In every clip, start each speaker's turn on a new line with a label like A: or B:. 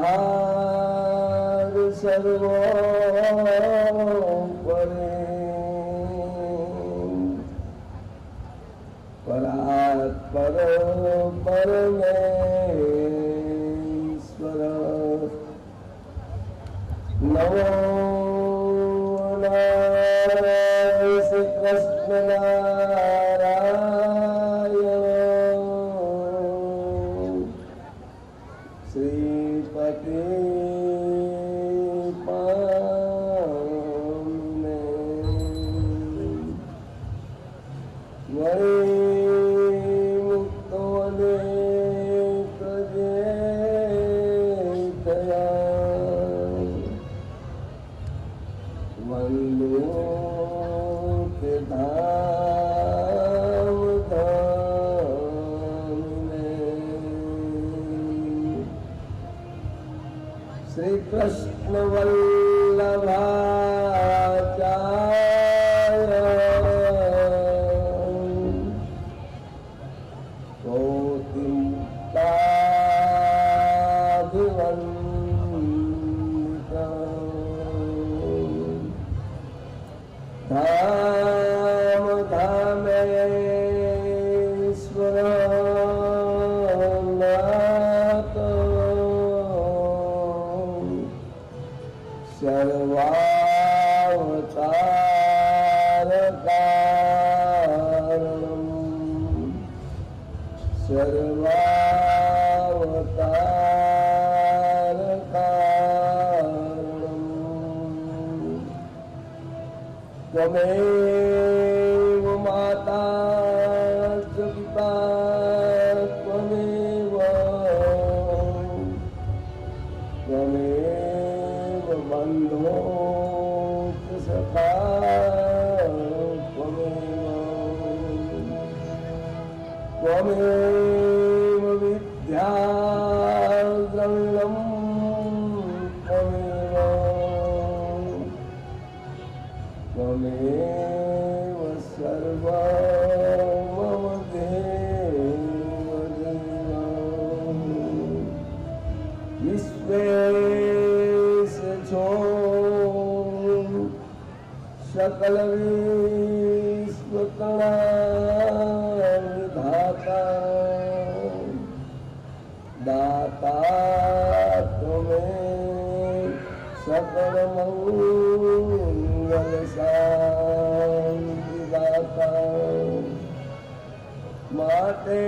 A: સર્વાધાર સર્વોપરી પરાત્પર પરમેશ્વર નમો શ્રી કૃષ્ણ નારાયણ શ્રીપતિ પામને વળી મુક્તોને વંદો કે ધામ ધામને શ્રી કૃષ્ણ વલ્લભાચાર્ય ધામ ધામેશ્વર નાથ સર્વાવતાર કારણમ સર્વાવતાર કારણમ ત્વમેવ માતા ચ પિતા ત્વમેવ ત્વમેવ બંધો ચ સખા ત્વમેવ વિદ્યાદ્રવ્યમ ત્વમેવ સર્વં મમ દેવ દેવ વિશ્વેશ છો સકલ વિશ્વકણા વિધાતા દાતા ત્વમે સકલ મંગલ શાંતિ દાતા માટે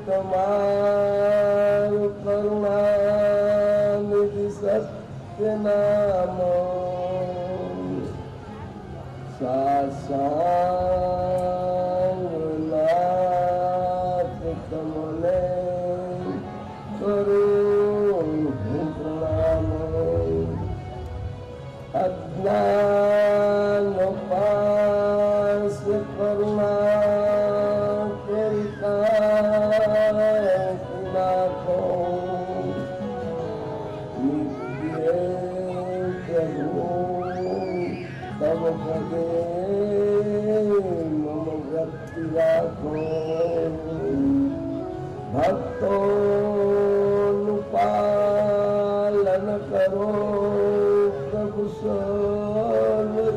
A: તમારું કરુણાનિધિ સત્ય નામ સાસંગનાથ તમને કરું પ્રણામ અજ્ઞાન પાસ કરુણા કરિતા નાખો નિત્ય પ્રભુ તમ પદે મમ વૃત્તિ રાખો ભક્તોનું પાલન કરો પ્રભુ સર્વરામ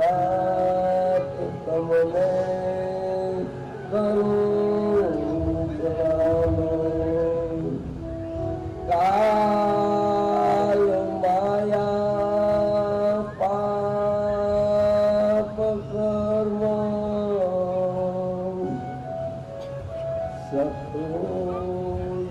A: સાસંગનાથ તમને કરું પ્રણામ કાલ માયા પાપ કર્મ સત્રુયામ્ય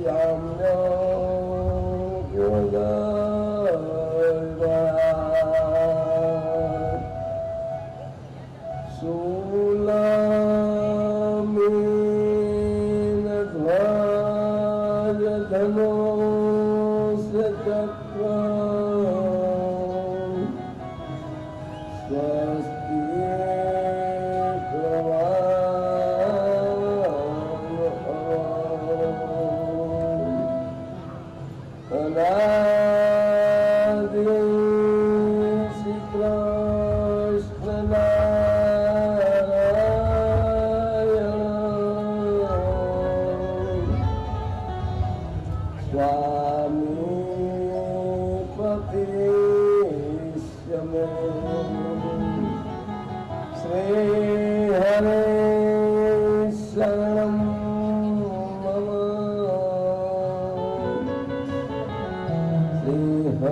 A: શૂલમીન ધ્વજ ધનુષ ચક્ર સ્વસ્તિ પ્રવાહ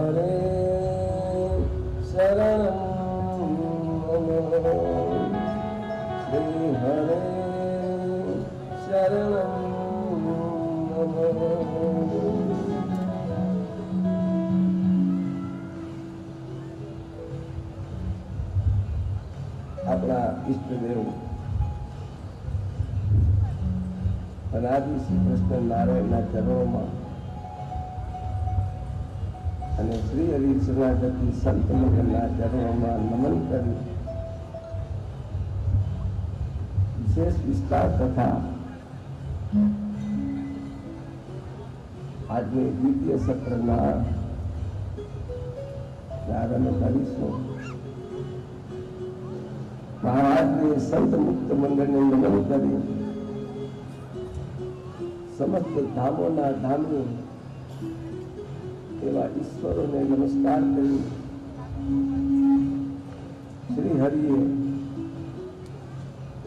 A: હરે શરણમ મમ શ્રી હરે શરણમ મમ. આપણા ઈષ્ટદેવ અનાદિ શ્રી કૃષ્ણ નારાયણના ચરણોમાં અને શ્રી હરિ શરણાગતિ સંત મંગલના ચરણોમાં નમન કરી વિશેષ વિસ્તાર તથા આજની દ્વિતીય સત્રના પ્રારંભ કરીશું. મહારાજની સંત મુક્ત મંડળને નમન કરી સમસ્ત ધામોના ધામી એવા ઈશ્વરોને નમસ્કાર કરી શ્રી હરિએ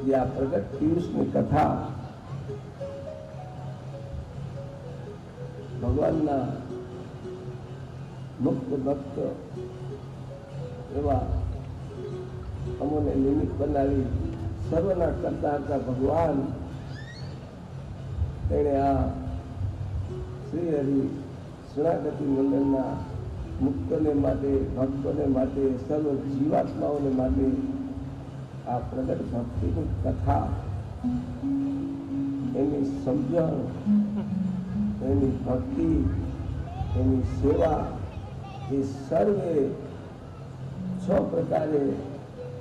A: જે આ પ્રગટ પિયુષની કથા ભગવાનના મુક્ત ભક્ત એવા અમોને નિમિત્ત બનાવી સર્વના કરતા હતા ભગવાન તેણે આ શ્રી હરિ શરણાગતિ મંડળના મુક્તોને માટે ભક્તોને માટે સર્વ જીવાત્માઓને માટે આ પ્રગટ ભક્તિની કથા એની સમજણ એની ભક્તિ એની સેવા એ સર્વે છ પ્રકારે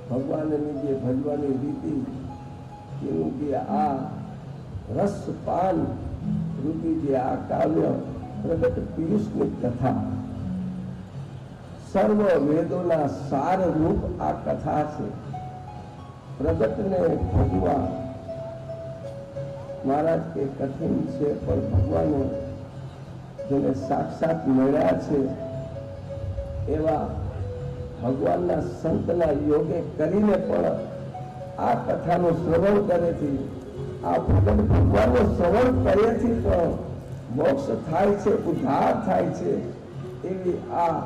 A: ભગવાનની જે ભજવાની રીતિ એનું જે આ રસપાન રૂપી જે આ કાવ્ય પ્રગટ પિયુષની કથા સર્વ વેદોના સાર રૂપ આ કથા છે. પ્રગટને ભગવા મહારાજ કે કઠિન છે પણ ભગવાને જેને સાક્ષાત મળ્યા છે એવા ભગવાનના સંતના યોગે કરીને પણ આ કથાનું શ્રવણ કરેથી આ પ્રગટ ભગવાનનું શ્રવણ કર્યાથી પણ મોક્ષ થાય છે, ઉદ્ધાર થાય છે એવી આ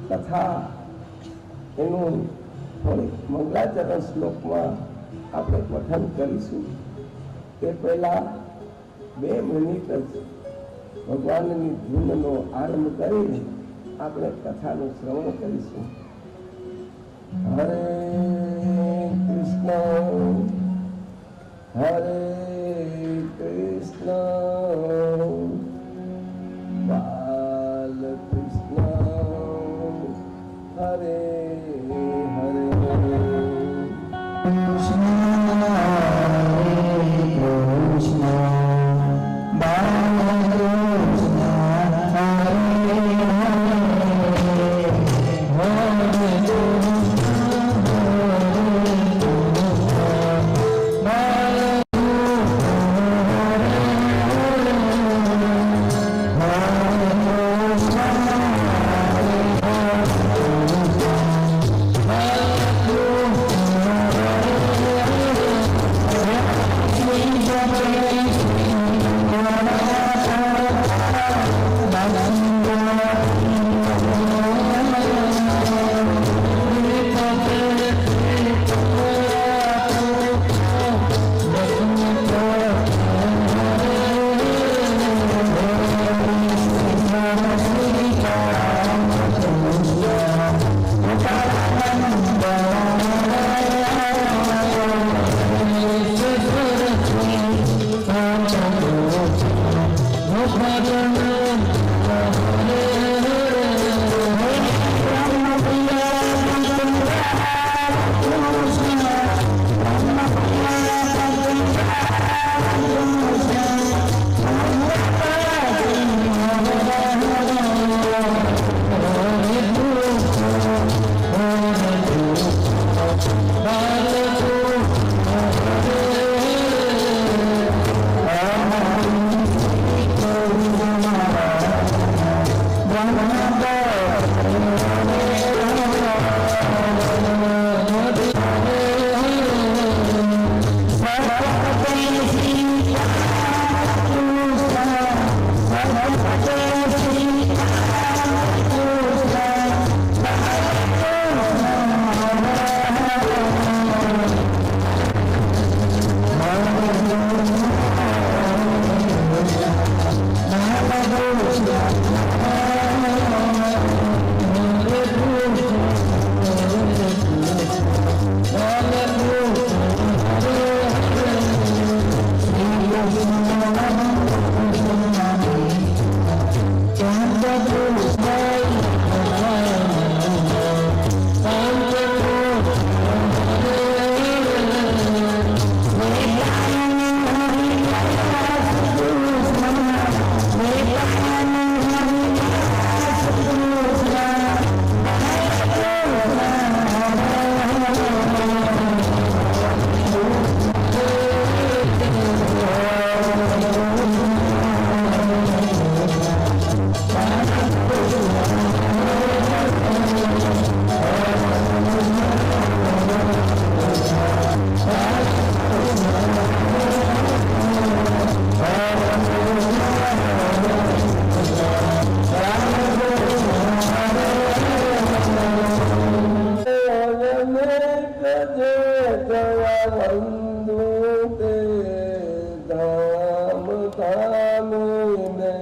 A: કથા એનું થોડીક મંગલાચરણ શ્લોકમાં આપણે પઠન કરીશું. તે પહેલા 2 મિનિટ જ ભગવાનની ધૂનનો આરંભ કરીને આપણે કથાનું શ્રવણ કરીશું. હરે કૃષ્ણ હરે કૃષ્ણ બાલ કૃષ્ણ હરે હરે કૃષ્ણ પામીને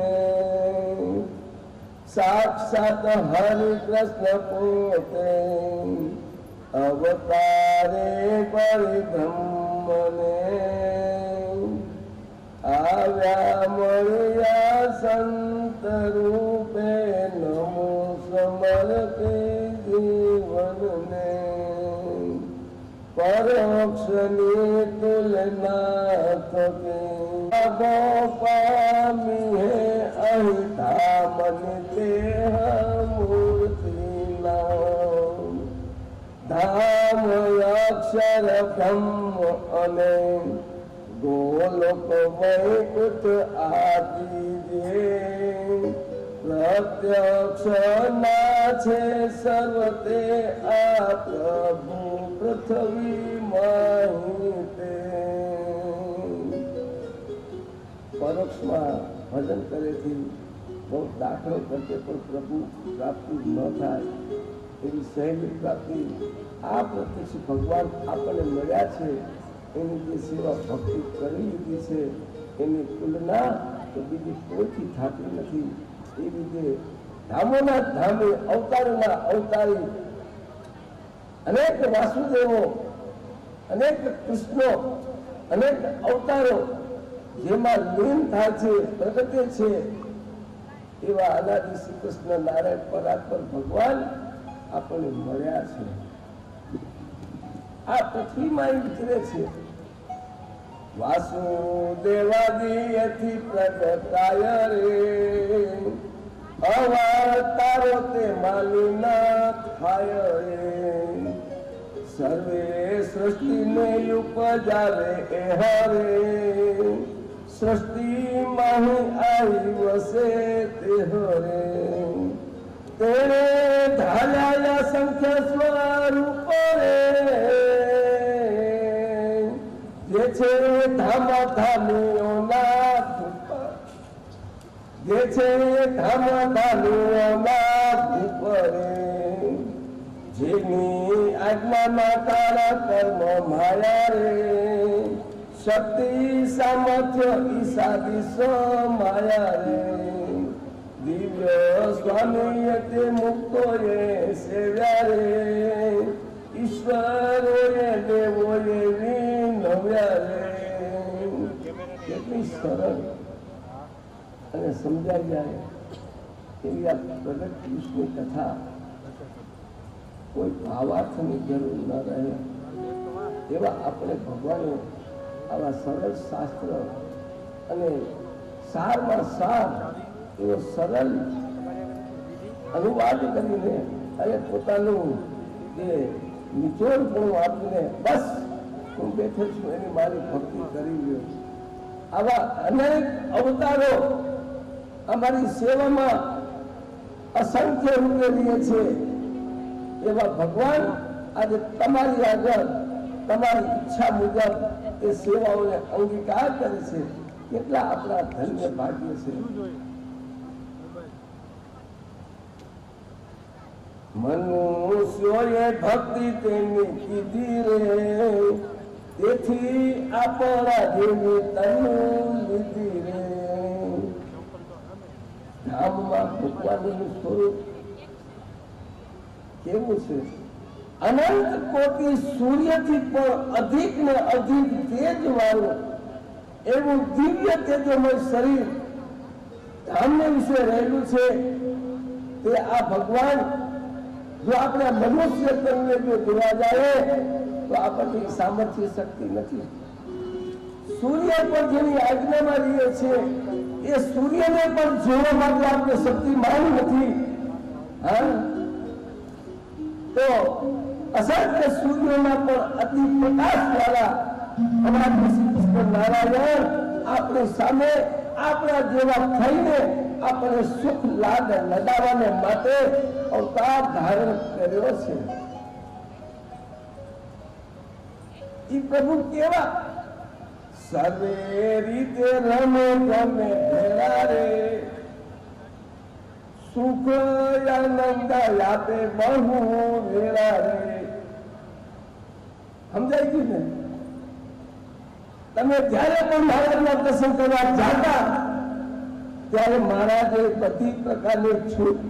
A: સાક્ષાત હરિ કૃષ્ણ પોતે અવતારે પરિબ્રહ્મને આવ્યા મળ્યા સંત રૂપે નમો સમર્પી જીવનને પરોક્ષની તુલના થકી પામી હે અહીં ધામની દેહ મૂર્તિના ધામ અક્ષર બ્રહ્મ અને ગોલોક વૈકુંઠ આદિ જે પ્રત્યક્ષ ના છે સર્વતે આ પ્રભુ પૃથ્વી માહિતે પરોક્ષમાં ભજન કરેથી બહુ દાખલો કરતે પણ પ્રભુ પ્રાપ્તિ ન થાય એવી સહેલી પ્રાપ્તિ આ પ્રત્યક્ષ ભગવાન આપણને મળ્યા છે એની જે સેવા ભક્તિ કરી લીધી છે એની તુલના તો બીજી કોઈથી થતી નથી. એ રીતે ધામોના ધામે અવતારોના અવતારી અનેક વાસુદેવો અનેક કૃષ્ણો અનેક અવતારો જેમાં લીન થાય છે પ્રગટે છે એવા અનાદિ શ્રી કૃષ્ણ નારાયણ પરાત્પર ભગવાન આપણને મળ્યા છે. આ પૃથ્વીમાં વિચરે છે. વાસુદેવાદિથી પ્રગટાય રે અવતારો તે માલિના થાય રે સર્વે સૃષ્ટિને ઉપજાવે એ હરે સૃષ્ટિમાં આવી વસે તે હરે તેણે ધાર્યા સંખ્ય સ્વરૂપ રે જે છે ધામા ધામીઓના જે છે ધામા ધામીઓના ભૂપરે જેની આજ્ઞાના કાળા કર્મ માયા રે શક્તિ સામર્થ્ય ઈશાદિશો માયા રે દિવ્ય સ્વામી તે મુક્તોએ સેવ્યા રે ઈશ્વરોએ દેવોએ વિનવ્યા રે. કેટલી સરળ અને સમજાઈ જાય એવી આ પ્રગટ પુરુષની કથા કોઈ ભાવાર્થની જરૂર ન રહે એવા આપણે ભગવાને આવા સરળ શાસ્ત્ર અને સારમાં સાર એવો સરળ અનુવાદ કરીને અને પોતાનું જે નિચોડ પણ આપીને બસ હું બેઠો છું એની મારી ભક્તિ કરી લ્યો. આવા અનેક અવતારો અમારી સેવામાં અસંખ્ય રૂપે રહે છે એવા ભગવાન આજે તમારી આગળ તમારી ઈચ્છા મુજબ એ સેવાઓને અંગીકાર કરે છે. કેટલા આપણા ધન્ય ભાગ્ય છે. મનુષ્યોએ ભક્તિ તેની કીધી રે તેથી આપણા જેવી તનું લીધી રે. ધામમાં ભગવાનનું સ્વરૂપ કેવું છે? અનંત કોટી સૂર્યથી પણ અધિક ને અધિક તેજ વાળું એવું દિવ્ય તેજોમય શરીર ધામને વિશે રહેલું છે. તે આ ભગવાન જો આપણે મનુષ્ય તનને જો જોવા જાય તો આપણને સામર્થ્ય શક્તિ નથી. સૂર્ય પણ જેની આજ્ઞામાં રહીએ છે એ સૂર્યને પણ જોવા માટે આપણે શક્તિમાન નથી. હા, તો અસંખ્ય સૂર્યોના પણ અતિ પ્રકાશ વાળા અમારા શ્રી કૃષ્ણ નારાયણ આપણી સામે આપણા જેવા થઈને આપણે સુખ લાદ લડાવવાને માટે અવતાર ધારણ કર્યો છે. એ પ્રભુ કેવા સર્વે રીતે રમે ગમે ભેળા રે સુખ આનંદ આપે બહુ વેળા રે. સમજાય ગયું ને? તમે જયારે પણ મહારાજના દર્શન કરવા જાતા ત્યારે મહારાજે બધી પ્રકારની છૂટ